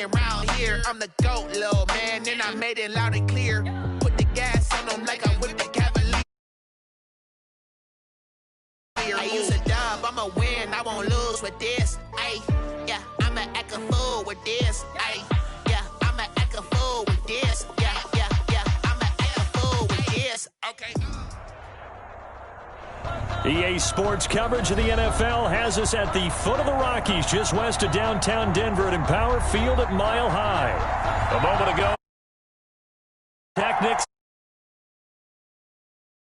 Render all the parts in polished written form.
Around here, I'm the GOAT, little man, and I made it loud and clear. Put the gas on them like I whipped the Cavalier. I use a dub, I'ma win, I won't lose with this. Ay, yeah, I'ma act a fool with this. Ay, yeah, I'ma act a fool with this. Yeah, I'ma act a fool with this. Okay. EA Sports coverage of the NFL has us at the foot of the Rockies, just west of downtown Denver at Empower Field at Mile High. A moment ago, Technics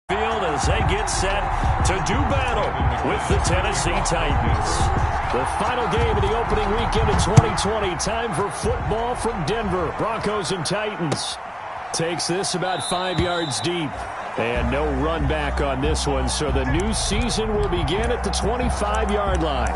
field as they get set to do battle with the Tennessee Titans. The final game of the opening weekend of 2020. Time for football from Denver. Broncos and Titans. Takes this about 5 yards deep. And no run back on this one, so the new season will begin at the 25-yard line.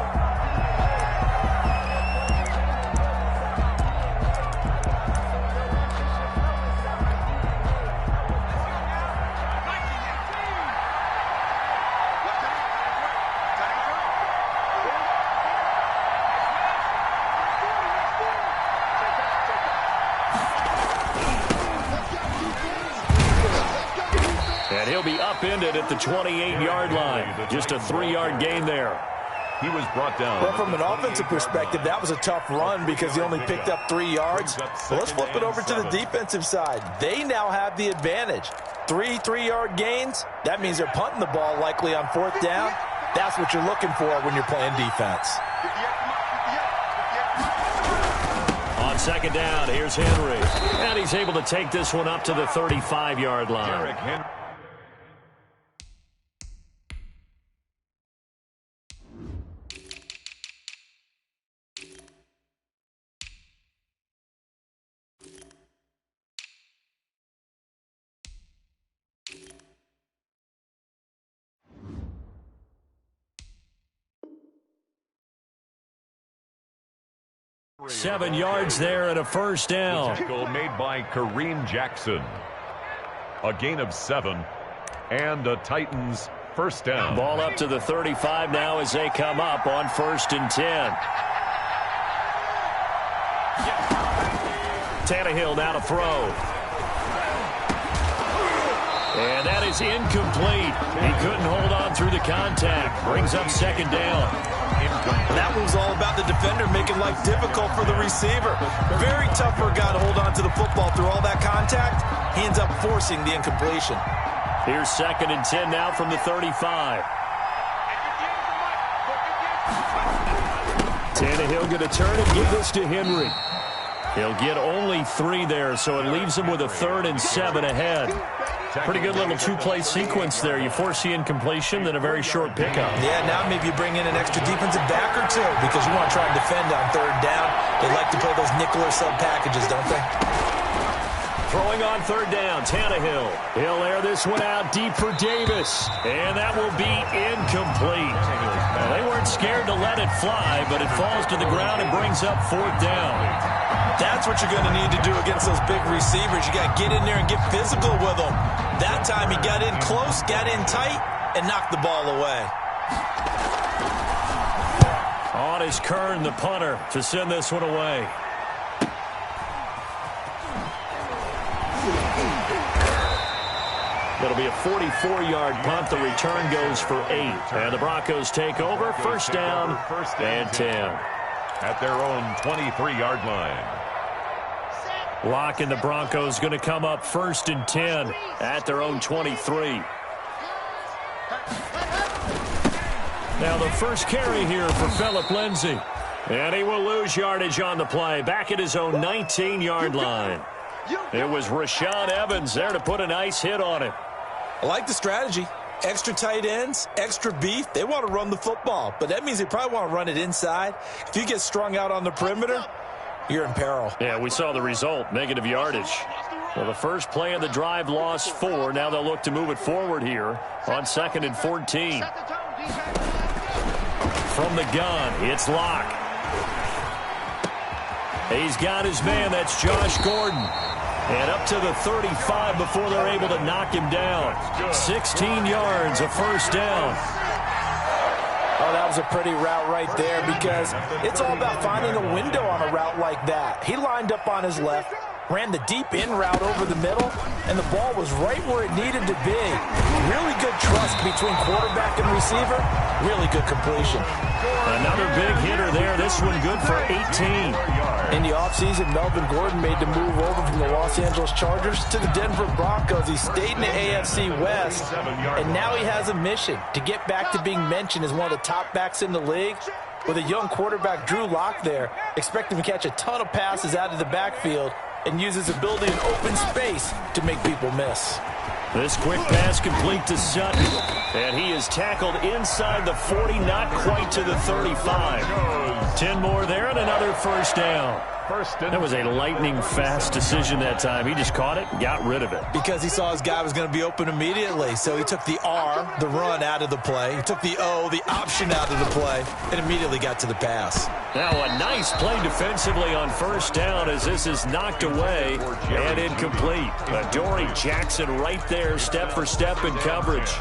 And he'll be upended at the 28-yard line. Just a 3-yard gain there. He was brought down. Well, from an offensive perspective, that was a tough run because he only picked up 3 yards. Well, let's flip it over to the defensive side. They now have the advantage. 3 3-yard gains. That means they're punting the ball likely on 4th down. That's what you're looking for when you're playing defense. On 2nd down, here's Henry. And he's able to take this one up to the 35-yard line. 7 yards there and a 1st down. Goal made by Kareem Jackson. A gain of 7 and the Titans 1st down. Ball up to the 35 now as they come up on 1st and 10. Tannehill now to throw. And that is incomplete. He couldn't hold on through the contact. Brings up 2nd down. That was all about the defender making life difficult for the receiver. Very tough for a guy to hold on to the football through all that contact. He ends up forcing the incompletion. Here's 2nd and 10 now from the 35. Tannehill going to turn and give this to Henry. He'll get only 3 there, so it leaves him with a 3rd and 7 ahead. Pretty good little 2-play sequence there. You force the incompletion, then a very short pickup. Yeah, now maybe you bring in an extra defensive back or 2 because you want to try and defend on 3rd down. They like to play those nickel or sub packages, don't they? Throwing on 3rd down, Tannehill. He'll air this one out deep for Davis. And that will be incomplete. Now, they weren't scared to let it fly, but it falls to the ground and brings up 4th down. That's what you're going to need to do against those big receivers. You got to get in there and get physical with them. That time he got in close, got in tight, and knocked the ball away. On is Kern, the punter, to send this one away. It'll be a 44-yard punt. The return goes for 8. And the Broncos take over. 1st down and 10. At their own 23-yard line. Locke and the Broncos going to come up 1st and 10 at their own 23. Now the first carry here for Phillip Lindsay. And he will lose yardage on the play. Back at his own 19-yard line. It was Rashaan Evans there to put a nice hit on it. I like the strategy. Extra tight ends, extra beef. They want to run the football, but that means they probably want to run it inside. If you get strung out on the perimeter, you're in peril. Yeah, we saw the result, negative yardage. Well, the first play of the drive lost 4. Now they'll look to move it forward here on 2nd and 14. From the gun, it's Locke. He's got his man. That's Josh Gordon. And up to the 35 before they're able to knock him down. 16 yards, a 1st down. Oh, Oh, that was a pretty route right there because it's all about finding a window on a route like that. He lined up on his left, ran the deep in route over the middle, and the ball was right where it needed to be. Really good trust between quarterback and receiver. Really good completion. Another big hitter there. This one good for 18. In the offseason, Melvin Gordon made the move over from the Los Angeles Chargers to the Denver Broncos. He stayed in the AFC West, and now he has a mission to get back to being mentioned as one of the top backs in the league. With a young quarterback, Drew Lock, there, expect him to catch a ton of passes out of the backfield and use his ability in open space to make people miss. This quick pass complete to Sutton, and he is tackled inside the 40, not quite to the 35. 10 more there and another first down. That was a lightning-fast decision that time. He just caught it and got rid of it. Because he saw his guy was going to be open immediately, so he took the R, the run, out of the play. He took the O, the option, out of the play, and immediately got to the pass. Now a nice play defensively on first down as this is knocked away and incomplete. Adoree Jackson right there, step for step in coverage.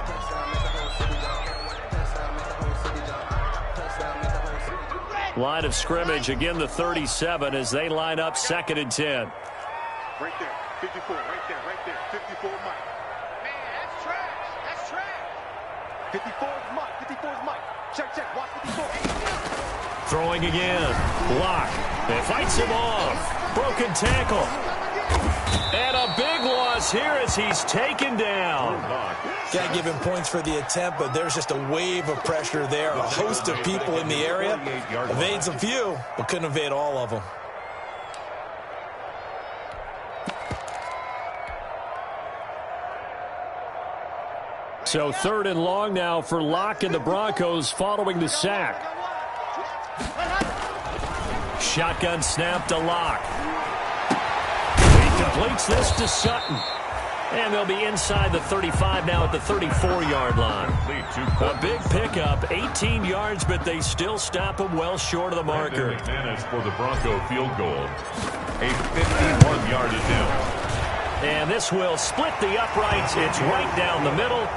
Line of scrimmage, again the 37 as they line up 2nd and 10. Right there, 54, right there, 54 Mike. Man, that's trash, that's trash. 54 is Mike, 54 is Mike. Check, watch 54. Throwing again, Lock, and fights him off. Broken tackle. And a big loss here as he's taken down. Got to give him points for the attempt, but there's just a wave of pressure there. A host of people in the area. Evades a few, but couldn't evade all of them. So 3rd and long now for Locke and the Broncos following the sack. Shotgun snap to Locke. He completes this to Sutton. And they'll be inside the 35 now at the 34-yard line. A big pickup, 18 yards, but they still stop him well short of the marker. Managed for the Bronco field goal. A 51-yard attempt. And this will split the uprights. It's right down the middle.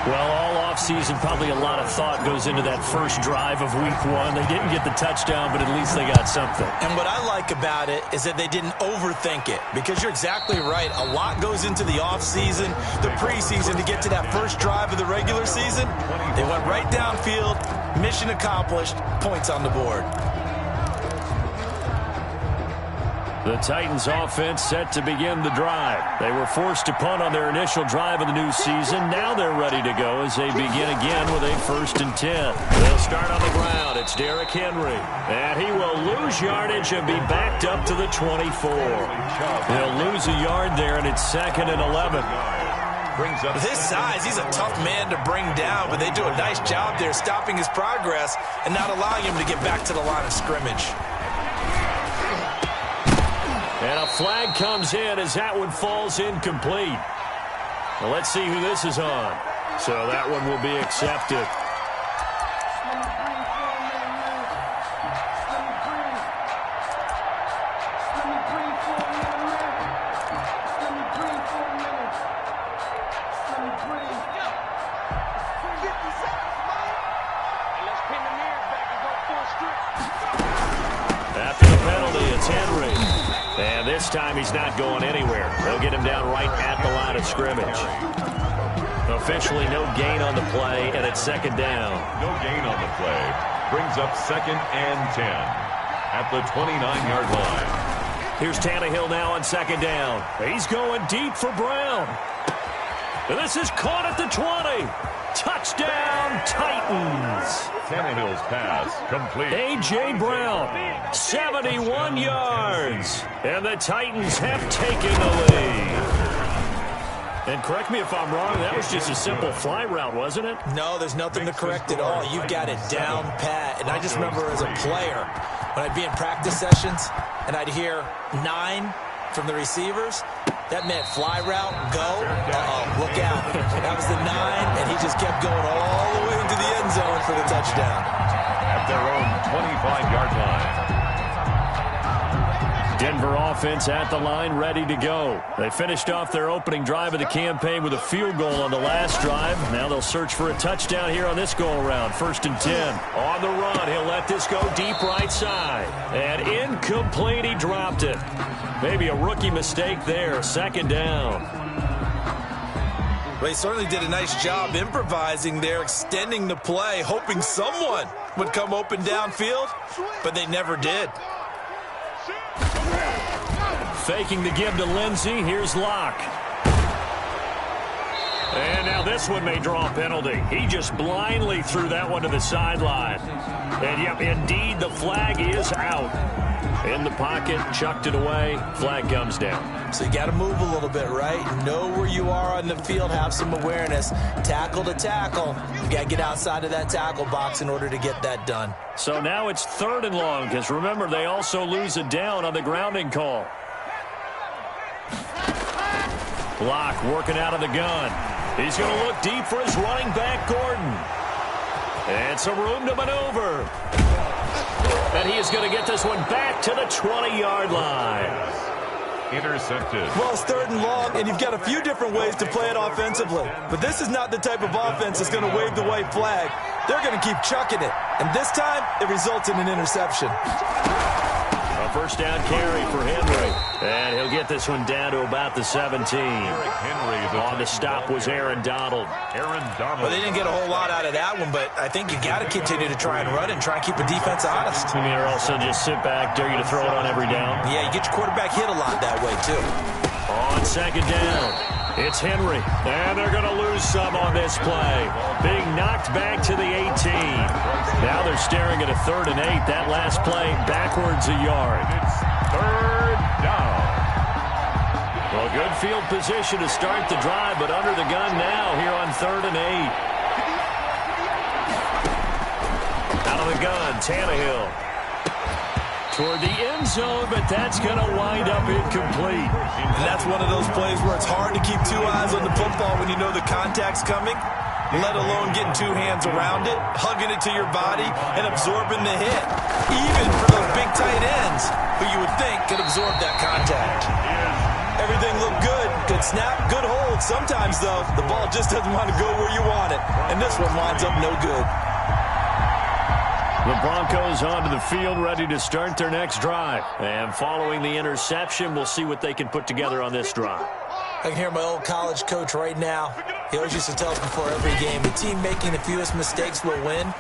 Well, all offseason, probably a lot of thought goes into that first drive of week 1. They didn't get the touchdown, but at least they got something. And what I like about it is that they didn't overthink it, because you're exactly right. A lot goes into the offseason, the preseason, to get to that first drive of the regular season. They went right downfield, mission accomplished, points on the board. The Titans offense set to begin the drive. They were forced to punt on their initial drive of the new season. Now they're ready to go as they begin again with a 1st and 10. They'll start on the ground. It's Derrick Henry. And he will lose yardage and be backed up to the 24. They'll lose a yard there, and it's 2nd and 11. With his size, he's a tough man to bring down, but they do a nice job there stopping his progress and not allowing him to get back to the line of scrimmage. And a flag comes in as that one falls incomplete. Well, let's see who this is on. So that one will be accepted. After the penalty, it's Henry. And this time he's not going anywhere. They'll get him down right at the line of scrimmage. Officially no gain on the play, and it's 2nd down. No gain on the play. Brings up 2nd and 10 at the 29-yard line. Here's Tannehill now on 2nd down. He's going deep for Brown. And this is caught at the 20. Touchdown, Titans. Tannehill's pass complete. A.J. Brown, 71 yards. And the Titans have taken the lead. And correct me if I'm wrong, that was just a simple fly route, wasn't it? No, there's nothing to correct at all. You've got it down pat. And I just remember as a player, when I'd be in practice sessions and I'd hear 9 from the receivers, that meant fly route, go. Look out. That was the 9, and he just kept going all the way into the end zone for the touchdown. At their own 25-yard line. Denver offense at the line, ready to go. They finished off their opening drive of the campaign with a field goal on the last drive. Now they'll search for a touchdown here on this go-around. 1st and 10. On the run, he'll let this go deep right side. And incomplete, he dropped it. Maybe a rookie mistake there. 2nd down. They certainly did a nice job improvising there, extending the play, hoping someone would come open downfield, but they never did. Faking the give to Lindsey. Here's Locke. And now this one may draw a penalty. He just blindly threw that one to the sideline. And, yep, indeed, the flag is out. In the pocket, chucked it away. Flag comes down. So you got to move a little bit, right? Know where you are on the field, have some awareness. Tackle to tackle. You got to get outside of that tackle box in order to get that done. So now it's 3rd and long, because remember, they also lose a down on the grounding call. Locke working out of the gun. He's going to look deep for his running back, Gordon. And some room to maneuver. And he is going to get this one back to the 20-yard line. Intercepted. Well, it's 3rd and long, and you've got a few different ways to play it offensively. But this is not the type of offense that's going to wave the white flag. They're going to keep chucking it. And this time, it results in an interception. A 1st down carry for Henry. And he'll get this one down to about the 17. On the stop was Aaron Donald. Well, they didn't get a whole lot out of that one, but I think you got to continue to try and run and try and keep a defense honest. You mean or also just sit back, dare you to throw it on every down? Yeah, you get your quarterback hit a lot that way, too. On 2nd down, it's Henry. And they're going to lose some on this play. Being knocked back to the 18. Now they're staring at a 3rd and 8. That last play backwards a yard. It's 3rd down. Well, good field position to start the drive, but under the gun now here on 3rd and 8. Out of the gun, Tannehill. Toward the end zone, but that's going to wind up incomplete. And that's one of those plays where it's hard to keep 2 eyes on the football when you know the contact's coming, let alone getting 2 hands around it, hugging it to your body, and absorbing the hit. Even for those big tight ends, who you would think could absorb that contact. Everything looked good. Good snap, good hold. Sometimes, though, the ball just doesn't want to go where you want it. And this one winds up no good. The Broncos onto the field, ready to start their next drive. And following the interception, we'll see what they can put together on this drive. I can hear my old college coach right now. He always used to tell us before every game, the team making the fewest mistakes will win.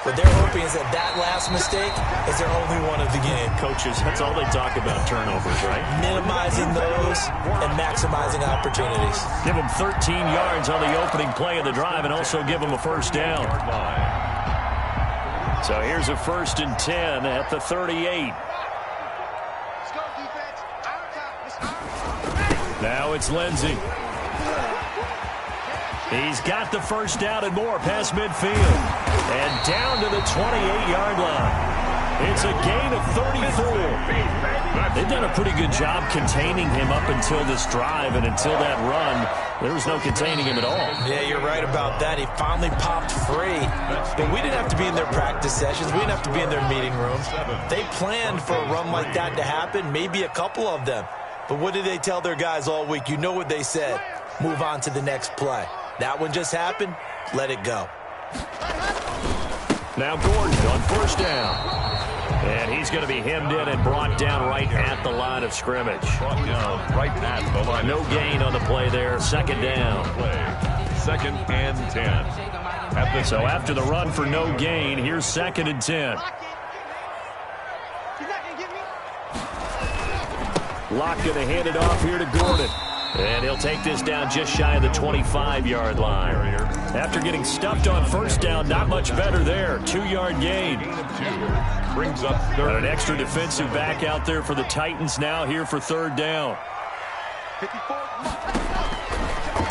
What they're hoping is that last mistake is their only one of the game. Coaches, that's all they talk about, turnovers, right? Minimizing those and maximizing opportunities. Give them 13 yards on the opening play of the drive and also give them a 1st down. So here's a 1st and 10 at the 38. Now it's Lindsey. He's got the 1st down and more past midfield. And down to the 28-yard line. It's a gain of 34. They've done a pretty good job containing him up until this drive, and until that run, there was no containing him at all. Yeah, you're right about that. He finally popped free. But we didn't have to be in their practice sessions. We didn't have to be in their meeting rooms. They planned for a run like that to happen, maybe a couple of them. But what did they tell their guys all week? You know what they said. Move on to the next play. That one just happened. Let it go. Now Gordon on 1st down. And he's going to be hemmed in and brought down right at the line of scrimmage. Brought down right at the line. No gain on the play there. 2nd down. 2nd and 10. So after the run for no gain, here's 2nd and 10. Locke going to hand it off here to Gordon. And he'll take this down just shy of the 25-yard line. After getting stuffed on 1st down, not much better there. 2-yard gain. Brings up 3rd. An extra defensive back out there for the Titans now here for 3rd down.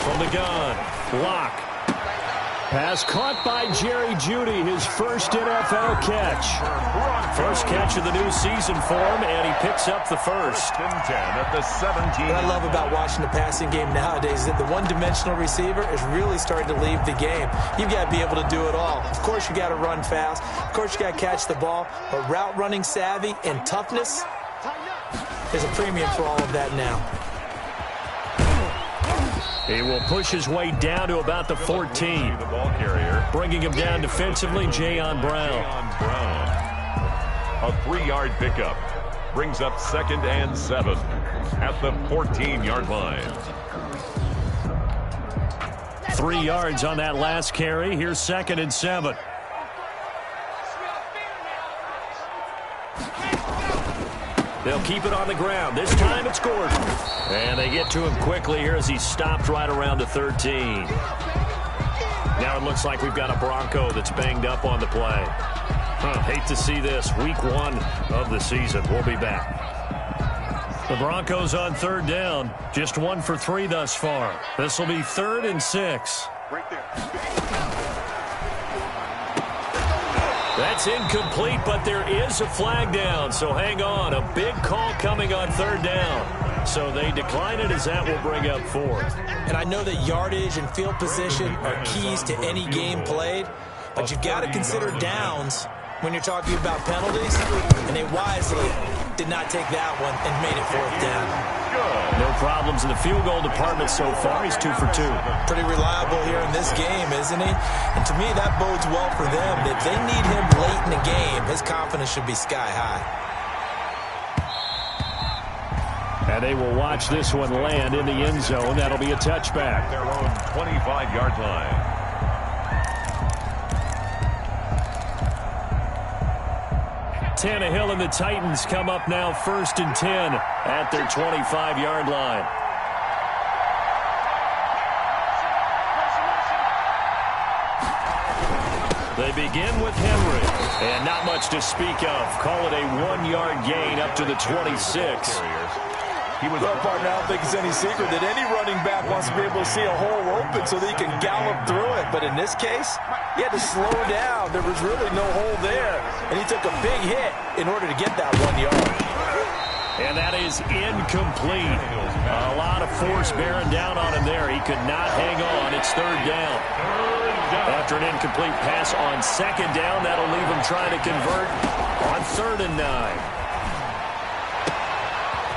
From the gun, Locke. Pass caught by Jerry Jeudy, his first NFL catch. First catch of the new season for him, and he picks up the 1st. 10 at the 17. What I love about watching the passing game nowadays is that the one-dimensional receiver is really starting to leave the game. You've got to be able to do it all. Of course, you got to run fast. Of course, you got to catch the ball. But route running savvy and toughness, There's a premium for all of that now. He will push his way down to about the 14. The ball carrier. Bringing him down defensively, Jayon Brown. A 3-yard pickup. Brings up 2nd and 7 at the 14-yard line. 3 yards on that last carry. Here's 2nd and 7. They'll keep it on the ground. This time it's Gordon. And they get to him quickly here as he's stopped right around the 13. Now it looks like we've got a Bronco that's banged up on the play. Hate to see this. Week 1 of the season. We'll be back. The Broncos on 3rd down. Just 1 for 3 thus far. This will be 3rd and 6. Right there. That's incomplete, but there is a flag down, so hang on. A big call coming on 3rd down. So they decline it as that will bring up 4th. And I know that yardage and field position are keys to any game played, but you've got to consider downs when you're talking about penalties, and they wisely did not take that one and made it 4th down. No problems in the field goal department so far. He's 2 for 2. Pretty reliable here in this game, isn't he? And to me, that bodes well for them. If they need him late in the game, his confidence should be sky high. And they will watch this one land in the end zone. That'll be a touchback. Their own 25-yard line. Tannehill and the Titans come up now 1st and 10 at their 25-yard line. They begin with Henry, and not much to speak of. Call it a 1-yard gain up to the 26. Well, partner, I don't think it's any secret that any running back wants to be able to see a hole open so that he can gallop through it. But in this case, he had to slow down. There was really no hole there, and he took a big hit in order to get that 1 yard. And that is incomplete. A lot of force bearing down on him there. He could not hang on. It's 3rd down. After an incomplete pass on 2nd down, that'll leave him trying to convert on 3rd and 9.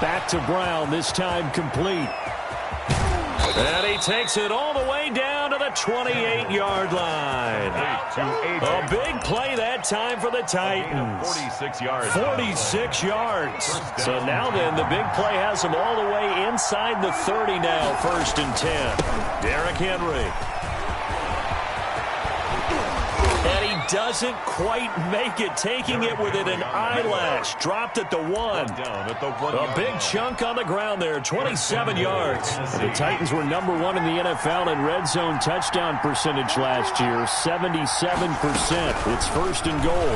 Back to Brown, this time complete. And he takes it all the way down to the 28-yard line. A big play that time for the Titans. 46 yards. 46 yards. So now then, the big play has him all the way inside the 30 now, 1st and 10. Derrick Henry. And he doesn't quite make it, taking it within an eyelash. Dropped at the 1. A big chunk on the ground there, 27 yards. The Titans were number 1 in the NFL in red zone touchdown percentage last year, 77%. It's 1st and goal.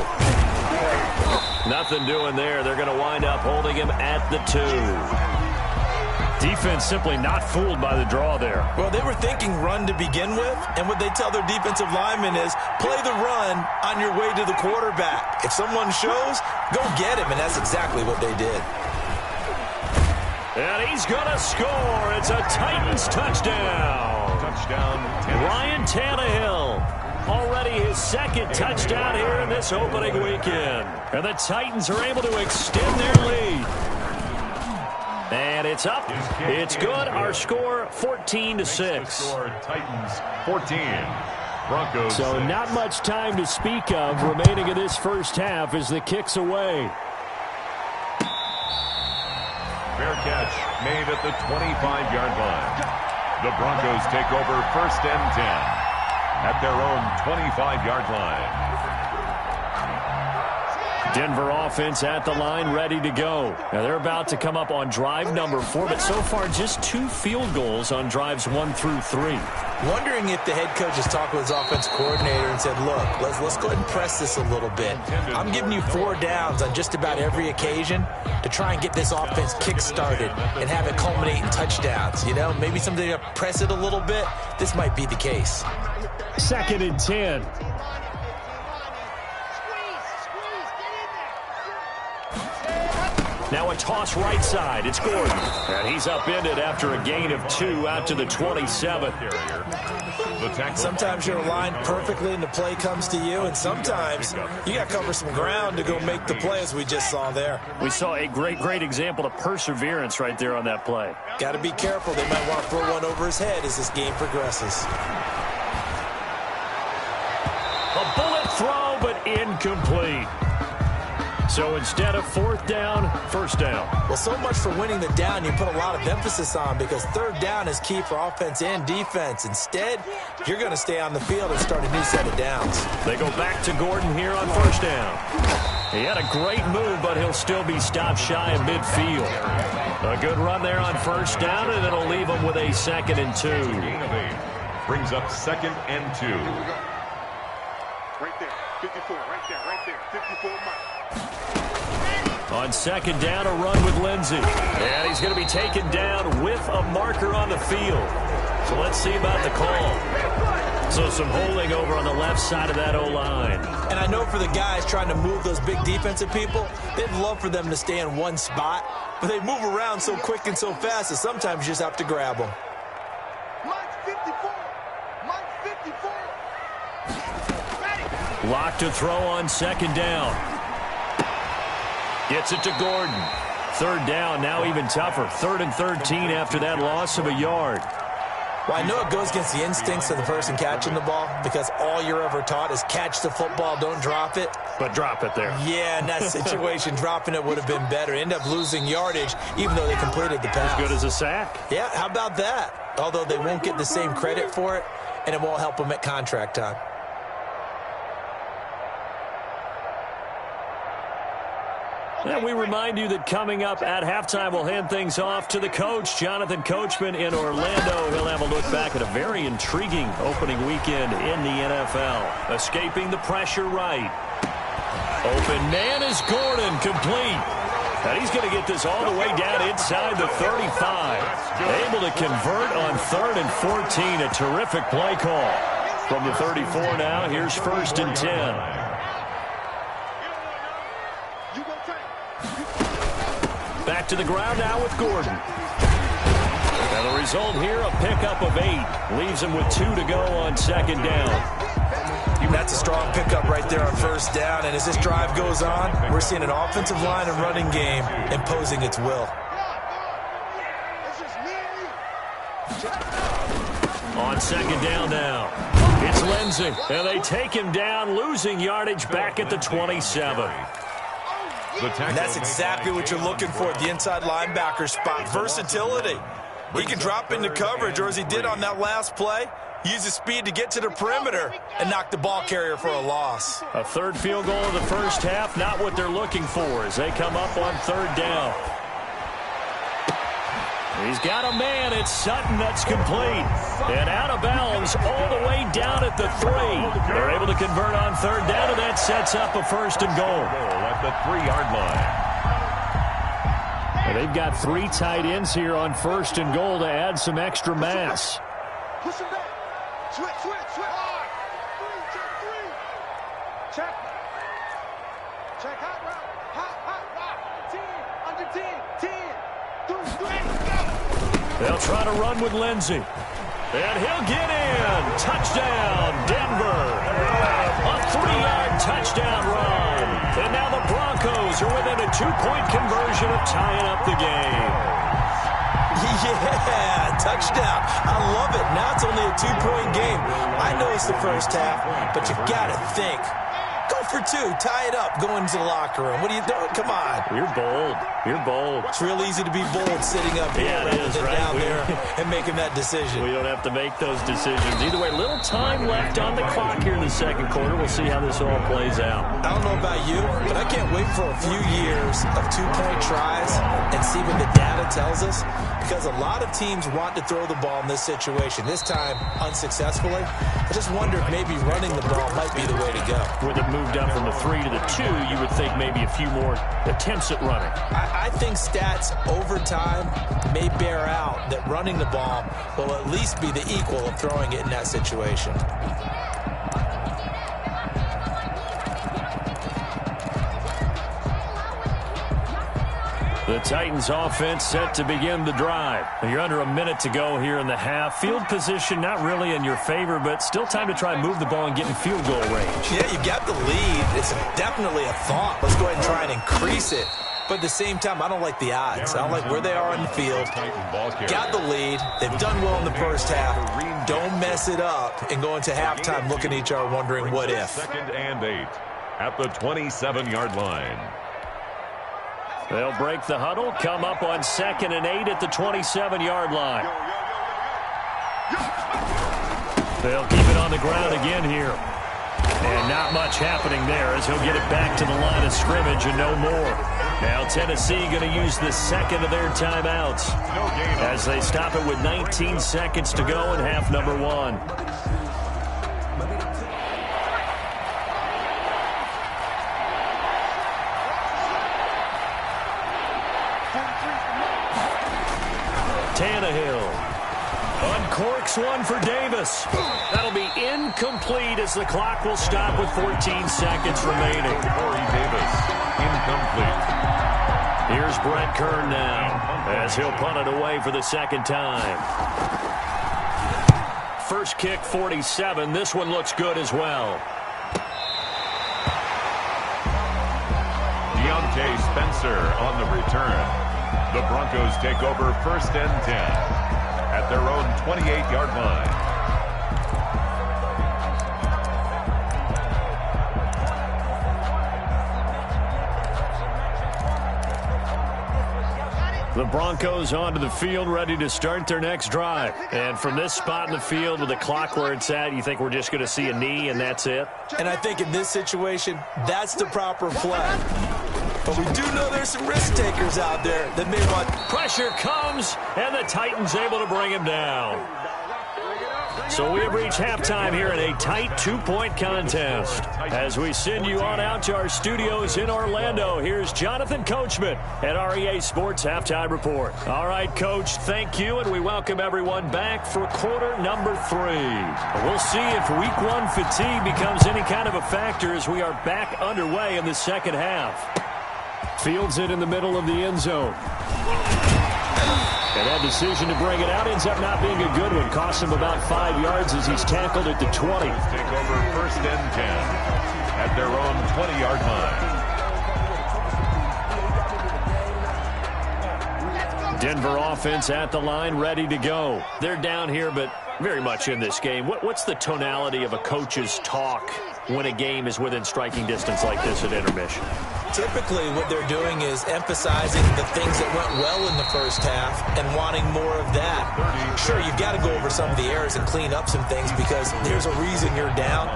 Nothing doing there. They're going to wind up holding him at the 2. Defense simply not fooled by the draw there. Well, they were thinking run to begin with, and what they tell their defensive linemen is play the run on your way to the quarterback. If someone shows, go get him, and that's exactly what they did. And he's going to score. It's a Titans touchdown. Ryan Tannehill. Already his 2nd touchdown here in this opening weekend. And the Titans are able to extend their lead. And it's up. It's good. Our score, 14-6. Titans 14. Broncos. So 6. not much time to speak of remaining in this first half as the kick's away. Fair catch made at the 25-yard line. The Broncos take over 1st and 10 at their own 25-yard line. Denver offense at the line, ready to go. Now they're about to come up on drive number 4, but so far just 2 field goals on drives 1 through 3. Wondering if the head coach has talked with his offensive coordinator and said, look, let's go ahead and press this a little bit. I'm giving you 4 downs on just about every occasion to try and get this offense kick-started and have it culminate in touchdowns. You know, maybe something to press it a little bit. This might be the case. 2nd and 10. Now a toss right side. It's Gordon. And he's upended after a gain of 2 out to the 27. Sometimes you're aligned perfectly and the play comes to you, and sometimes you got to cover some ground to go make the play, as we just saw there. We saw a great example of perseverance right there on that play. Got to be careful. They might want to throw one over his head as this game progresses. A bullet throw, but incomplete. So instead of 4th down, 1st down. Well, so much for winning the down you put a lot of emphasis on, because 3rd down is key for offense and defense. Instead, you're going to stay on the field and start a new set of downs. They go back to Gordon here on 1st down. He had a great move, but he'll still be stopped shy of midfield. A good run there on 1st down, and it'll leave him with a 2nd and 2. Brings up 2nd and 2. Right there, 54, right there, 54 Mike. On 2nd down, a run with Lindsey. And he's going to be taken down with a marker on the field. So let's see about the call. So some holding over on the left side of that O-line. And I know for the guys trying to move those big defensive people, they'd love for them to stay in one spot. But they move around so quick and so fast that sometimes you just have to grab them. Mike 54. Mike 54. Lock to throw on 2nd down. Gets it to Gordon. 3rd down, now even tougher. 3rd and 13 after that loss of a yard. Well, I know it goes against the instincts of the person catching the ball, because all you're ever taught is catch the football, don't drop it. But drop it there. Yeah, in that situation, dropping it would have been better. End up losing yardage, even though they completed the pass. As good as a sack. Yeah, how about that? Although they won't get the same credit for it, and it won't help them at contract time. And we remind you that coming up at halftime, we'll hand things off to the coach, Jonathan Coachman in Orlando. He'll have a look back at a very intriguing opening weekend in the NFL. Escaping the pressure right. Open man is Gordon, complete. And he's going to get this all the way down inside the 35. Able to convert on 3rd and 14. A terrific play call. From the 34 now, here's 1st and 10. Back to the ground now with Gordon. And the result here, a pickup of 8. Leaves him with 2 to go on 2nd down. That's a strong pickup right there on 1st down. And as this drive goes on, we're seeing an offensive line and running game imposing its will. On 2nd down now, it's Lindsey. And they take him down, losing yardage back at the 27. And that's exactly what you're looking for at the inside linebacker spot. Versatility. He can drop into coverage, or as he did on that last play, use his speed to get to the perimeter and knock the ball carrier for a loss. A 3rd field goal of the 1st half, not what they're looking for as they come up on 3rd down. He's got a man. It's Sutton that's complete. And out of bounds all the way down at the 3. They're able to convert on 3rd down, and that sets up a 1st and goal. At the 3-yard line. And they've got 3 tight ends here on 1st and goal to add some extra mass. Push him back. Switch. Hard. 3, check 3. Check. Check hot route. Hot route. 10, under 10, 10. 3. They'll try to run with Lindsey. And he'll get in. Touchdown, Denver. A 3-yard touchdown run. And now the Broncos are within a 2-point conversion of tying up the game. Yeah, touchdown. I love it. Now it's only a 2-point game. I know it's the 1st half, but you got to think. Go for 2. Tie it up. Go into the locker room. What are you doing? Come on. You're bold. You're bold. It's real easy to be bold sitting up here rather than down there and making that decision. We don't have to make those decisions. Either way, little time left on the clock here in the 2nd quarter. We'll see how this all plays out. I don't know about you, but I can't wait for a few years of 2-point tries and see what the data tells us, because a lot of teams want to throw the ball in this situation. This time, unsuccessfully. I just wonder if maybe running the ball might be the way to go. With it moved up from the 3 to the 2, you would think maybe a few more attempts at running. I think stats over time may bear out that running the ball will at least be the equal of throwing it in that situation. The Titans offense set to begin the drive. You're under a minute to go here in the half. Field position not really in your favor, but still time to try and move the ball and get in field goal range. Yeah, you got the lead. It's definitely a thought. Let's go ahead and try and increase it. But at the same time, I don't like the odds. I don't like where they are in the field. Got the lead. They've done well in the first half. Don't mess it up and go into halftime looking at each other wondering what if. 2nd and 8 at the 27-yard line. They'll break the huddle, come up on 2nd and 8 at the 27-yard line. They'll keep it on the ground again here. And not much happening there as he'll get it back to the line of scrimmage and no more. Now Tennessee going to use the second of their timeouts as they stop it with 19 seconds to go in half number 1. Tannehill uncorks one for Davis. That'll be incomplete as the clock will stop with 14 seconds remaining. Corey Davis, incomplete. Here's Brett Kern now as he'll punt it away for the second time. First kick 47. This one looks good as well. Deontay Spencer on the return. The Broncos take over 1st and 10 at their own 28-yard line. The Broncos onto the field, ready to start their next drive. And from this spot in the field with the clock where it's at, you think we're just going to see a knee and that's it? And I think in this situation, that's the proper play. But we do know there's some risk takers out there that may want... Pressure comes, and the Titans able to bring him down. So we have reached halftime here in a tight 2-point contest. As we send you on out to our studios in Orlando, here's Jonathan Coachman at REA Sports Halftime Report. All right, Coach, thank you, and we welcome everyone back for quarter number 3. We'll see if week 1 fatigue becomes any kind of a factor as we are back underway in the second half. Fields it in the middle of the end zone. And that decision to bring it out ends up not being a good one. Costs him about 5 yards as he's tackled at the 20. Take over 1st and 10 at their own 20-yard line. Denver offense at the line, ready to go. They're down here, but very much in this game. What's the tonality of a coach's talk when a game is within striking distance like this at intermission? Typically, what they're doing is emphasizing the things that went well in the first half and wanting more of that. Sure, you've got to go over some of the errors and clean up some things because there's a reason you're down.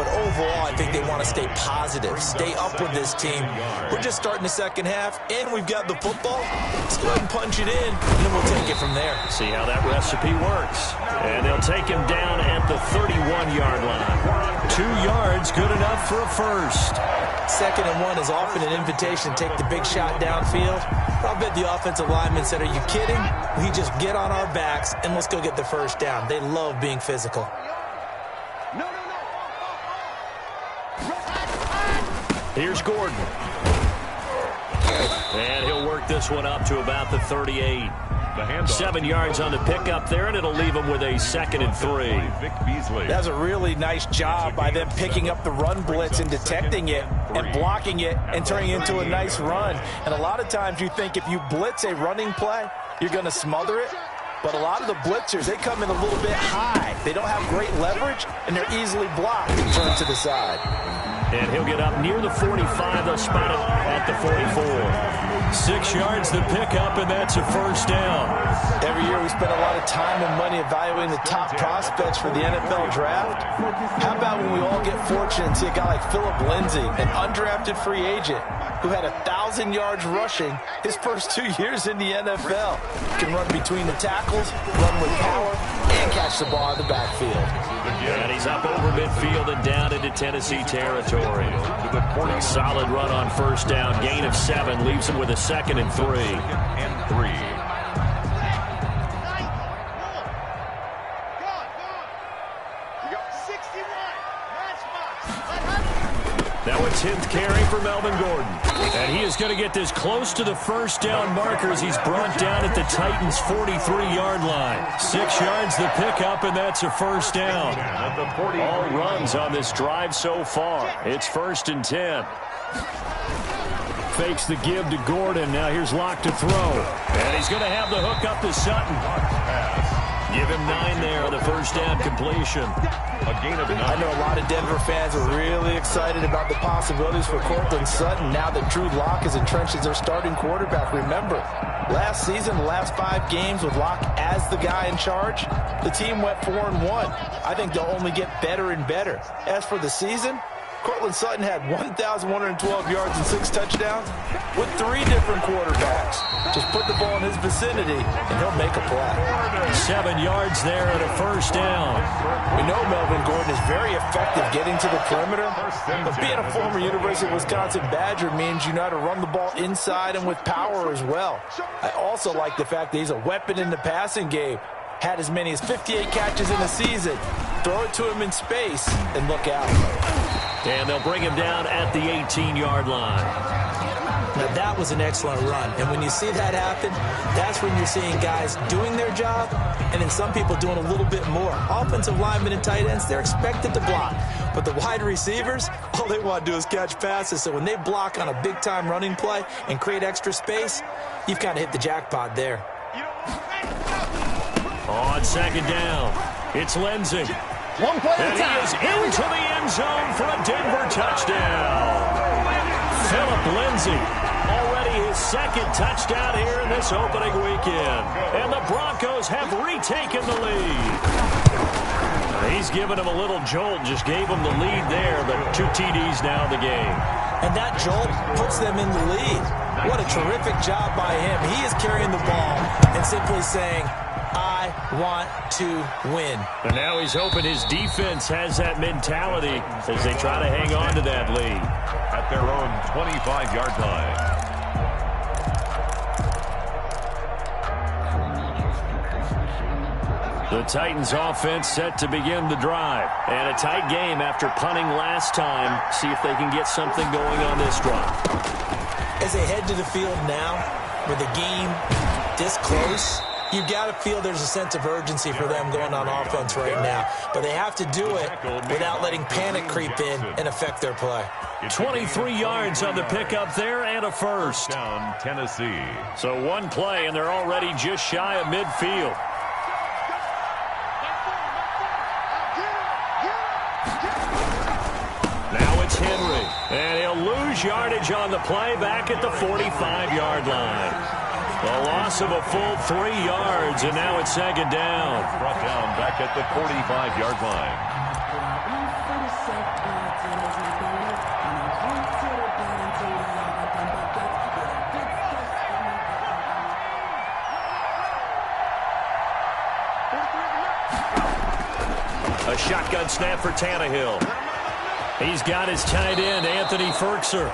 But overall, I think they want to stay positive, stay up with this team. We're just starting the second half, and we've got the football. Let's go ahead and punch it in, and then we'll take it from there. See how that recipe works. And they'll take him down at the 31-yard line. 2 yards, good enough for a first. 2nd and 1 is often an invitation to take the big shot downfield. I'll bet the offensive lineman said, are you kidding? We just get on our backs and let's go get the first down. They love being physical. Here's Gordon. And he'll work this one up to about the 38. 7 yards on the pickup there, and it'll leave him with a 2nd and 3. That's a really nice job by them picking up the run blitz and detecting it and blocking it and turning it into a nice run. And a lot of times you think if you blitz a running play, you're going to smother it. But a lot of the blitzers, they come in a little bit high. They don't have great leverage, and they're easily blocked and turned to the side. And he'll get up near the 45. They'll spot it at the 44. 6 yards the pickup, and that's a first down. Every year we spend a lot of time and money evaluating the top prospects for the NFL draft. How about when we all get fortunate and see a guy like Phillip Lindsay, an undrafted free agent who had 1,000 yards rushing his first 2 years in the NFL. Can run between the tackles, run with power, and catch the ball in the backfield. And he's up over midfield and down into Tennessee territory. Solid run on first down. Gain of 7 leaves him with a 2nd and 3. Now a 10th carry for Melvin Gordon. And he is going to get this close to the first down marker as he's brought down at the Titans' 43-yard line. 6 yards the pickup, and that's a first down. All runs on this drive so far. It's 1st and 10. Fakes the give to Gordon. Now here's Locke to throw. And he's going to have the hook up to Sutton. Give him 9 there on the first down completion. A gain of 9. I know a lot of Denver fans are really excited about the possibilities for Cortland Sutton now that Drew Lock is entrenched as their starting quarterback. Remember, last season, the last 5 games with Lock as the guy in charge, the team went 4-1. I think they'll only get better and better. As for the season, Cortland Sutton had 1,112 yards and 6 touchdowns with 3 different quarterbacks. Just put the ball in his vicinity, and he'll make a play. 7 yards there and a first down. We know Melvin Gordon is very effective getting to the perimeter, but being a former University of Wisconsin Badger means you know how to run the ball inside and with power as well. I also like the fact that he's a weapon in the passing game. Had as many as 58 catches in a season. Throw it to him in space and look out. And they'll bring him down at the 18-yard line. Now, that was an excellent run. And when you see that happen, that's when you're seeing guys doing their job and then some people doing a little bit more. Offensive linemen and tight ends, they're expected to block. But the wide receivers, all they want to do is catch passes. So when they block on a big-time running play and create extra space, you've kind of hit the jackpot there. On 2nd down, it's Lindsey. One play at a time. And he is into the end zone for a Denver touchdown. Phillip Lindsey, already his 2nd touchdown here in this opening weekend. And the Broncos have retaken the lead. He's given him a little jolt, just gave him the lead there, but 2 TDs now in the game. And that jolt puts them in the lead. What a terrific job by him. He is carrying the ball and simply saying, I want to win. And now he's hoping his defense has that mentality as they try to hang on to that lead. At their own 25-yard line. The Titans offense set to begin the drive. And a tight game after punting last time. See if they can get something going on this drive. As they head to the field now, with the game this close, you've got to feel there's a sense of urgency for them going on offense right now. But they have to do it without letting panic creep in and affect their play. 23 yards on the pickup there and a first. Down Tennessee. So 1 play, and they're already just shy of midfield. Now it's Henry, and he'll lose yardage on the play back at the 45-yard line. A loss of a full 3 yards, and now it's 2nd down. Brought down back at the 45-yard line. A shotgun snap for Tannehill. He's got his tight end, Anthony Ferkser.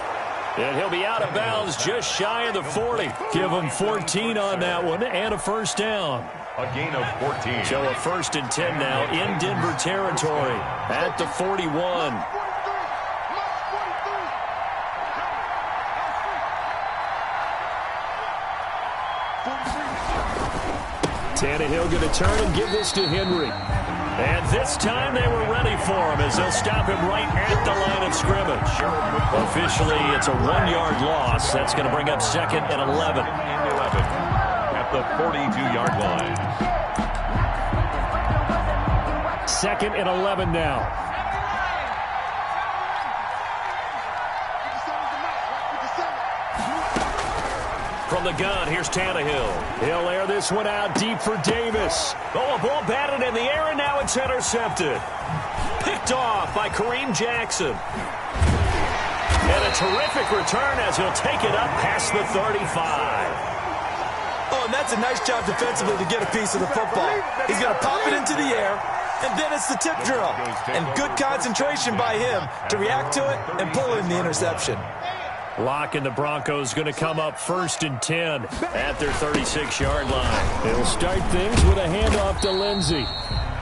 And he'll be out of bounds just shy of the 40. Give him 14 on that one and a first down. A gain of 14. So a 1st and 10 now in Denver territory at the 41. Tannehill going to turn and give this to Henry. And this time they were ready for him as they'll stop him right at the line of scrimmage. Officially, it's a 1-yard loss. That's going to bring up 2nd and 11. At the 42-yard line. 2nd and 11 now. From the gun, here's Tannehill. He'll air this one out deep for Davis. Oh, a ball batted in the air, and now it's intercepted. Picked off by Kareem Jackson. And a terrific return as he'll take it up past the 35. Oh, and that's a nice job defensively to get a piece of the football. He's going to pop it into the air, and then it's the tip drill. And good concentration by him to react to it and pull in the interception. Locke and the Broncos going to come up 1st and 10 at their 36-yard line. He'll start things with a handoff to Lindsey.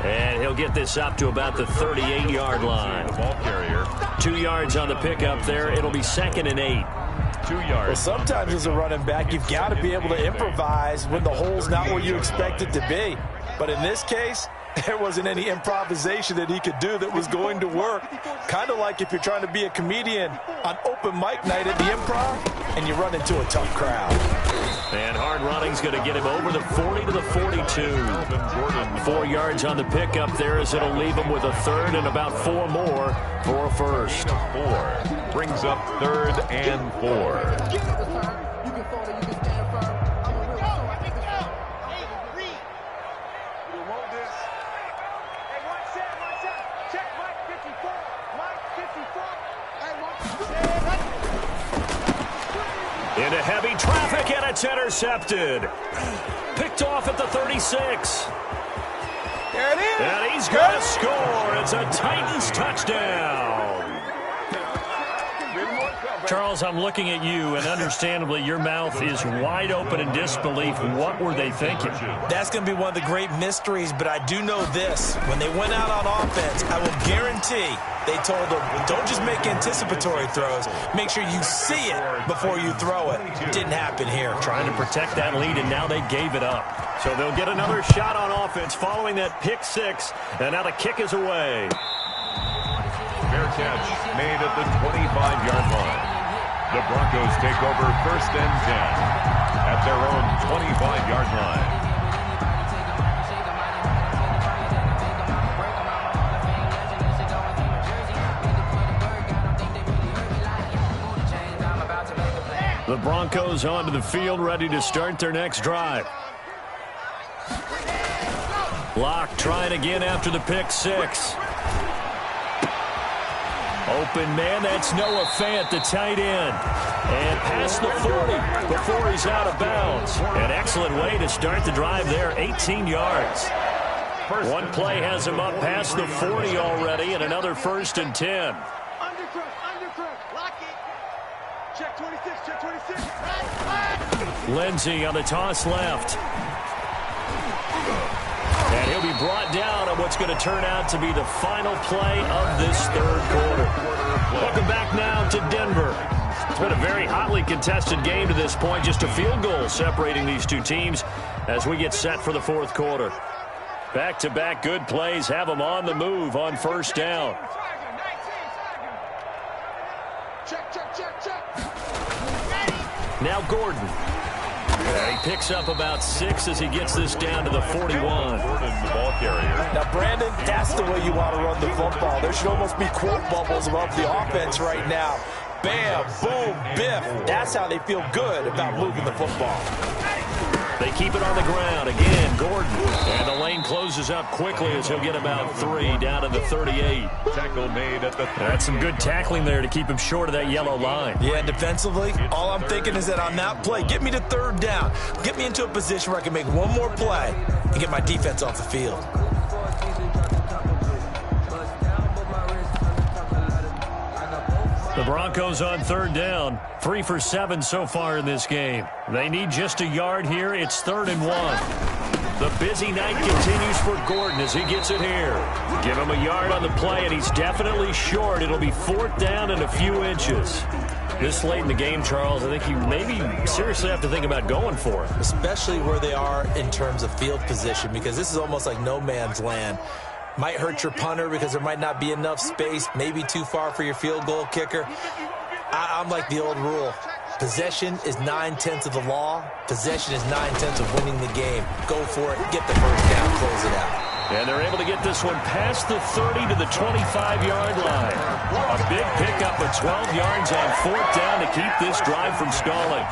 And he'll get this up to about the 38-yard line. The ball carrier. 2 yards on the pickup there. It'll be 2nd and 8. 2 yards. Well, sometimes as a running back, you've got to be able to improvise when the hole's not where you expect it to be. But in this case, there wasn't any improvisation that he could do that was going to work. Kind of like if you're trying to be a comedian on open mic night at the Improv and you run into a tough crowd. And hard running's going to get him over the 40 to the 42. 4 yards on the pickup there as it'll leave him with a third and about 4 more for a first. 4 brings up 3rd and 4. Into heavy traffic, and it's intercepted. Picked off at the 36. There it is. And he's going to score. It's a Titans touchdown. Charles, I'm looking at you, and understandably, your mouth is wide open in disbelief. What were they thinking? That's going to be one of the great mysteries, but I do know this. When they went out on offense, I will guarantee they told them, don't just make anticipatory throws. Make sure you see it before you throw it. Didn't happen here. Trying to protect that lead, and now they gave it up. So they'll get another shot on offense following that pick six, and now the kick is away. Fair catch made at the 25-yard line. The Broncos take over 1st and 10 at their own 25-yard line. The Broncos onto the field, ready to start their next drive. Locke trying again after the pick six. Open man, that's Noah Fant, the tight end. And past the 40 before he's out of bounds. An excellent way to start the drive there, 18 yards. One play has him up past the 40 already, and another 1st and 10. Lock it. Check 26, check 26. Lindsey on the toss left. And he'll be brought down on what's going to turn out to be the final play of this 3rd quarter. Welcome back now to Denver. It's been a very hotly contested game to this point. Just a field goal separating these two teams as we get set for the 4th quarter. Back-to-back good plays have them on the move on 1st down. Now Gordon. And he picks up about 6 as he gets this down to the 41. The ball carrier. Now, Brandon, that's the way you want to run the football. There should almost be quote bubbles above the offense right now. Bam, boom, biff. That's how they feel good about moving the football. They keep it on the ground. Again, Gordon. And the lane closes up quickly as he'll get about 3 down to the 38. Tackle made at the 38. That's some good tackling there to keep him short of that yellow line. Yeah, defensively, all I'm thinking is that on that play, get me to 3rd down. Get me into a position where I can make one more play and get my defense off the field. The Broncos on 3rd down. 3 for 7 so far in this game. They need just a yard here. It's 3rd and 1. The busy night continues for Gordon as he gets it here. Give him a yard on the play, and he's definitely short. It'll be 4th down and a few inches. This late in the game, Charles, I think you maybe seriously have to think about going for it. Especially where they are in terms of field position, because this is almost like no man's land. Might hurt your punter because there might not be enough space, maybe too far for your field goal kicker. I'm like the old rule. Possession is 9/10 of the law. Possession is 9/10 of winning the game. Go for it. Get the 1st down. Close it out. And they're able to get this one past the 30 to the 25-yard line. A big pickup of 12 yards on 4th down to keep this drive from stalling.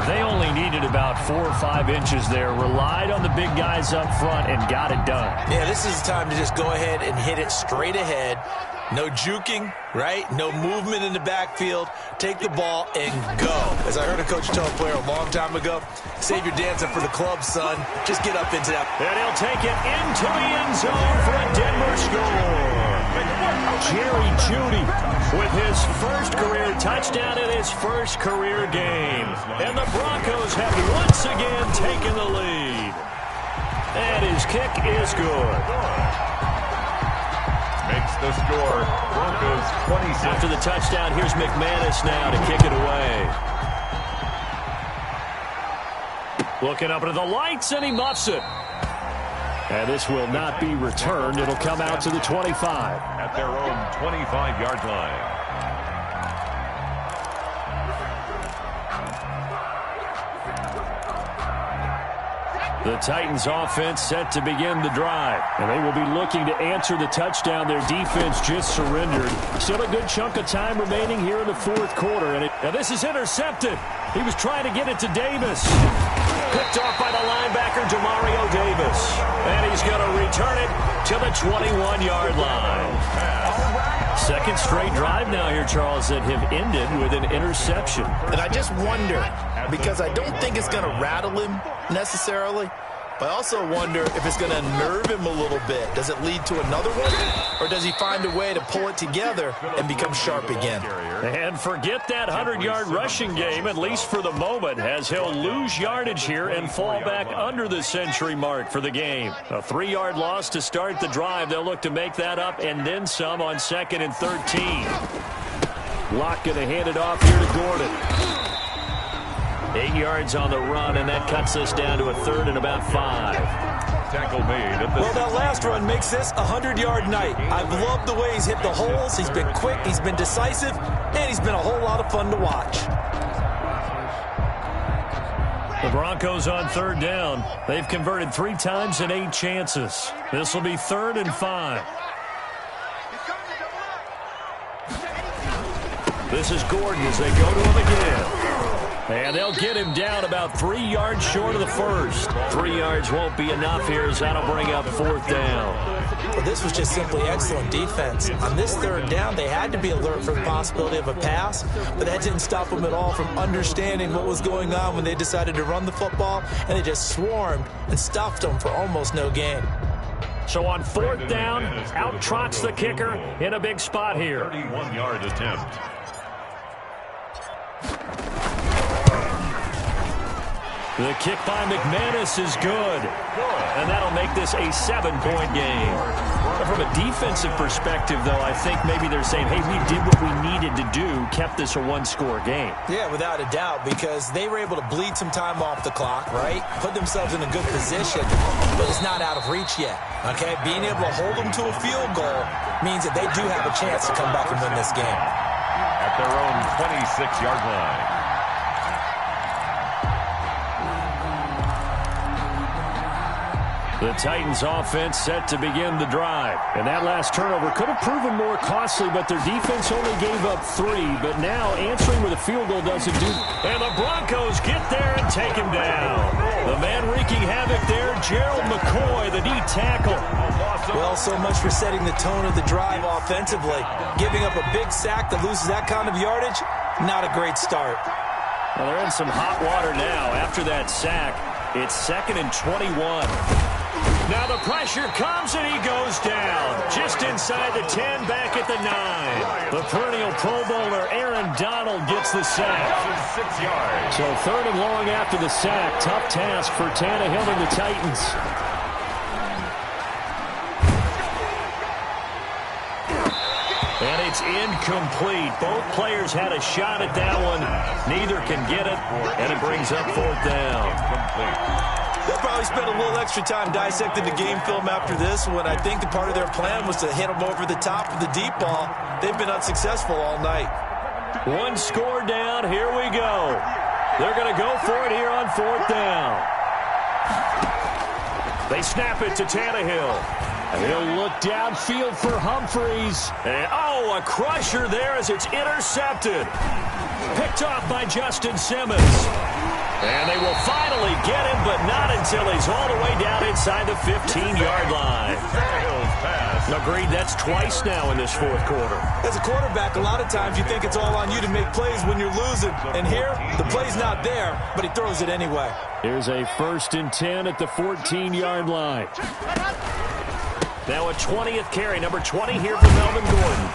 They only needed about 4 or 5 inches there. Relied on the big guys up front and got it done. Yeah, this is the time to just go ahead and hit it straight ahead. No juking, right? No movement in the backfield. Take the ball and go. As I heard a coach tell a player a long time ago, save your dancing for the club, son. Just get up into that. And he'll take it into the end zone for a Denver score. Jerry Jeudy with his first career touchdown in his first career game. And the Broncos have once again taken the lead. And his kick is good. Makes the score. Broncos 26. After the touchdown, here's McManus now to kick it away. Looking up into the lights, and he muffs it. And this will not be returned. It'll come out to the 25. At their own 25-yard line. The Titans offense set to begin the drive. And they will be looking to answer the touchdown their defense just surrendered. Still a good chunk of time remaining here in the fourth quarter. And this is intercepted. He was trying to get it to Davis. Picked off by the linebacker, Demario Davis. And he's going to return it to the 21-yard line. Second straight drive now here, Charles, that have ended with an interception. And I just wonder, because I don't think it's going to rattle him necessarily, but I also wonder if it's going to nerve him a little bit. Does it lead to another one, or does he find a way to pull it together and become sharp again? And forget that 100-yard rushing game, at least for the moment, as he'll lose yardage here and fall back under the century mark for the game. A 3-yard loss to start the drive. They'll look to make that up and then some on 2nd and 13. Locke going to hand it off here to Gordon. 8 yards on the run, and that cuts us down to a 3rd and about 5. Tackle made. Well, that last run makes this a 100-yard night. I've loved the way he's hit the holes. He's been quick, he's been decisive, and he's been a whole lot of fun to watch. The Broncos on 3rd down. They've converted 3 times in 8 chances. This will be 3rd and 5. This is Gordon as they go to him again. And they'll get him down about 3 yards short of the first. 3 yards won't be enough here as that'll bring up 4th down. Well, this was just simply excellent defense. On this 3rd down, they had to be alert for the possibility of a pass, but that didn't stop them at all from understanding what was going on when they decided to run the football, and they just swarmed and stuffed them for almost no gain. So on 4th down, out trots the kicker in a big spot here. 31-yard attempt. The kick by McManus is good. And that'll make this a 7-point game. But from a defensive perspective, though, I think maybe they're saying, hey, we did what we needed to do, kept this a 1-score game. Yeah, without a doubt, because they were able to bleed some time off the clock, right? Put themselves in a good position, but it's not out of reach yet, okay? Being able to hold them to a field goal means that they do have a chance to come back and win this game. At their own 26-yard line. The Titans offense set to begin the drive. And that last turnover could have proven more costly, but their defense only gave up 3. But now answering with a field goal doesn't do. And the Broncos get there and take him down. The man wreaking havoc there, Gerald McCoy, the D tackle. Well, so much for setting the tone of the drive offensively. Giving up a big sack that loses that kind of yardage, not a great start. Well, they're in some hot water now. After that sack, it's 2nd and 21. Now the pressure comes and he goes down. Just inside the 10, back at the 9. The perennial Pro Bowler Aaron Donald gets the sack. 6 yards. So 3rd and long after the sack. Tough task for Tannehill and the Titans. And it's incomplete. Both players had a shot at that one. Neither can get it, and it brings up 4th down. Complete. They'll probably spend a little extra time dissecting the game film after this one. I think the part of their plan was to hit them over the top of the deep ball. They've been unsuccessful all night. 1 score down. Here we go. They're going to go for it here on 4th down. They snap it to Tannehill. He'll look downfield for Humphreys. And, a crusher there as it's intercepted. Picked off by Justin Simmons. And they will finally get him, but not until he's all the way down inside the 15-yard line. Agreed, that's twice now in this 4th quarter. As a quarterback, a lot of times you think it's all on you to make plays when you're losing. And here, the play's not there, but he throws it anyway. Here's a 1st and 10 at the 14-yard line. Now a 20th carry, number 20 here for Melvin Gordon.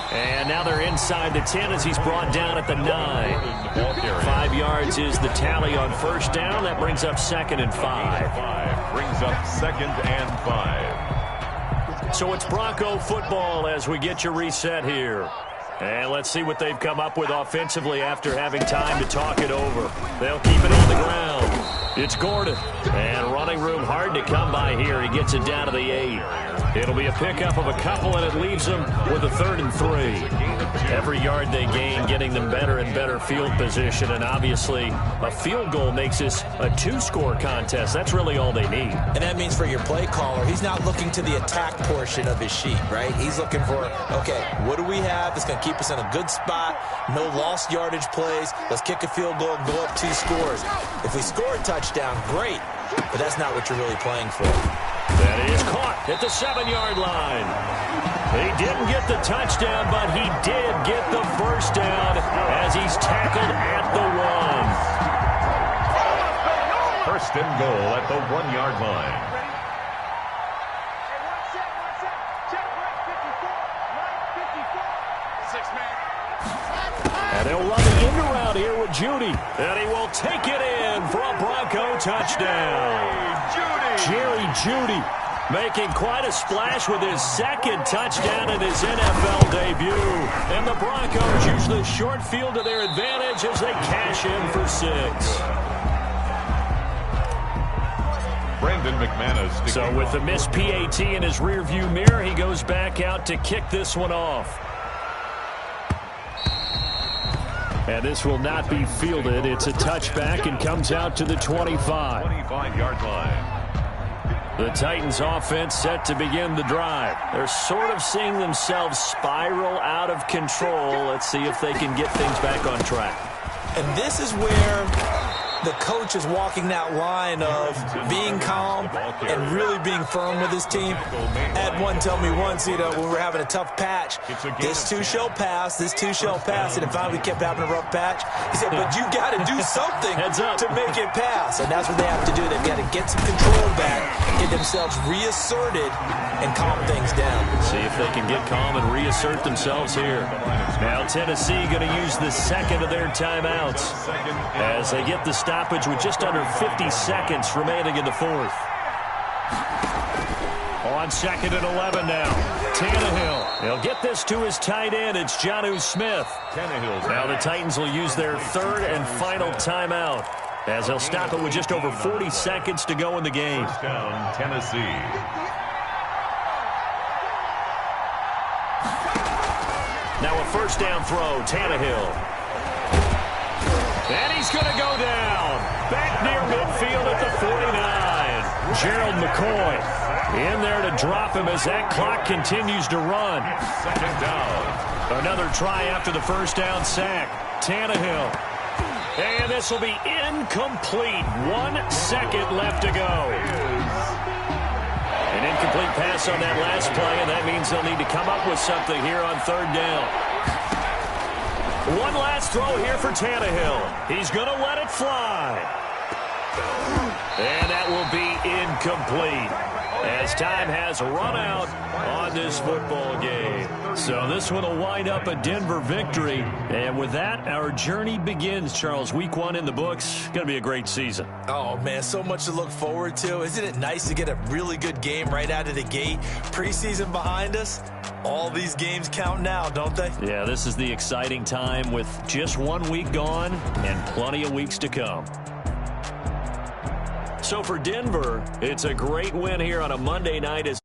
And now they're inside the 10 as he's brought down at the 9. 5 yards is the tally on 1st down. That brings up 2nd and 5. Brings up 2nd and 5. So it's Bronco football as we get you reset here. And let's see what they've come up with offensively after having time to talk it over. They'll keep it on the ground. It's Gordon. And running room hard to come by here. He gets it down to the 8. It'll be a pickup of a couple, and it leaves them with a 3rd and 3. Every yard they gain, getting them better and better field position. And obviously, a field goal makes this a 2-score contest. That's really all they need. And that means for your play caller, he's not looking to the attack portion of his sheet, right? He's looking for, okay, what do we have that's going to keep us in a good spot? No lost yardage plays. Let's kick a field goal and go up 2 scores. If we score a touchdown, great. But that's not what you're really playing for. That is caught at the 7-yard line. He didn't get the touchdown, but he did get the first down as he's tackled at the 1. First and goal at the 1-yard line. And they'll run the end around here with Judy. And he will take it in for a Bronco touchdown. Jerry Judy making quite a splash with his 2nd touchdown in his NFL debut. And the Broncos use the short field to their advantage as they cash in for 6. Brandon McManus. So with the missed PAT in his rearview mirror, he goes back out to kick this one off. And this will not be fielded. It's a touchback and comes out to the 25. 25-yard line. The Titans offense set to begin the drive. They're sort of seeing themselves spiral out of control. Let's see if they can get things back on track. And this is where the coach is walking that line of being calm and really being firm with his team. Had one tell me once, when we were having a tough patch, this too shall pass, this too shall pass, and it finally kept having a rough patch. He said, but you got to do something to make it pass, and that's what they have to do. They've got to get some control back, get themselves reasserted, and calm things down. See if they can get calm and reassert themselves here. Now Tennessee going to use the 2nd of their timeouts as they get the stoppage with just under 50 seconds remaining in the 4th. On 2nd and 11 now. Tannehill. He'll get this to his tight end. It's Jonnu Smith. Now the Titans will use their 3rd and final timeout as they'll stop it with just over 40 seconds to go in the game. First down, Tennessee. Now a first down throw, Tannehill. And he's going to go down. Back near midfield at the 49. Gerald McCoy in there to drop him as that clock continues to run. 2nd down. Another try after the first down sack. Tannehill. And this will be incomplete. 1 second left to go. An incomplete pass on that last play, and that means they'll need to come up with something here on 3rd down. One last throw here for Tannehill. He's going to let it fly. And that will be incomplete as time has run out on this football game. So this one will wind up a Denver victory. And with that, our journey begins, Charles. Week 1 in the books. Going to be a great season. Oh, man, so much to look forward to. Isn't it nice to get a really good game right out of the gate? Preseason behind us. All these games count now, don't they? Yeah, this is the exciting time with just 1 week gone and plenty of weeks to come. So for Denver, it's a great win here on a Monday night as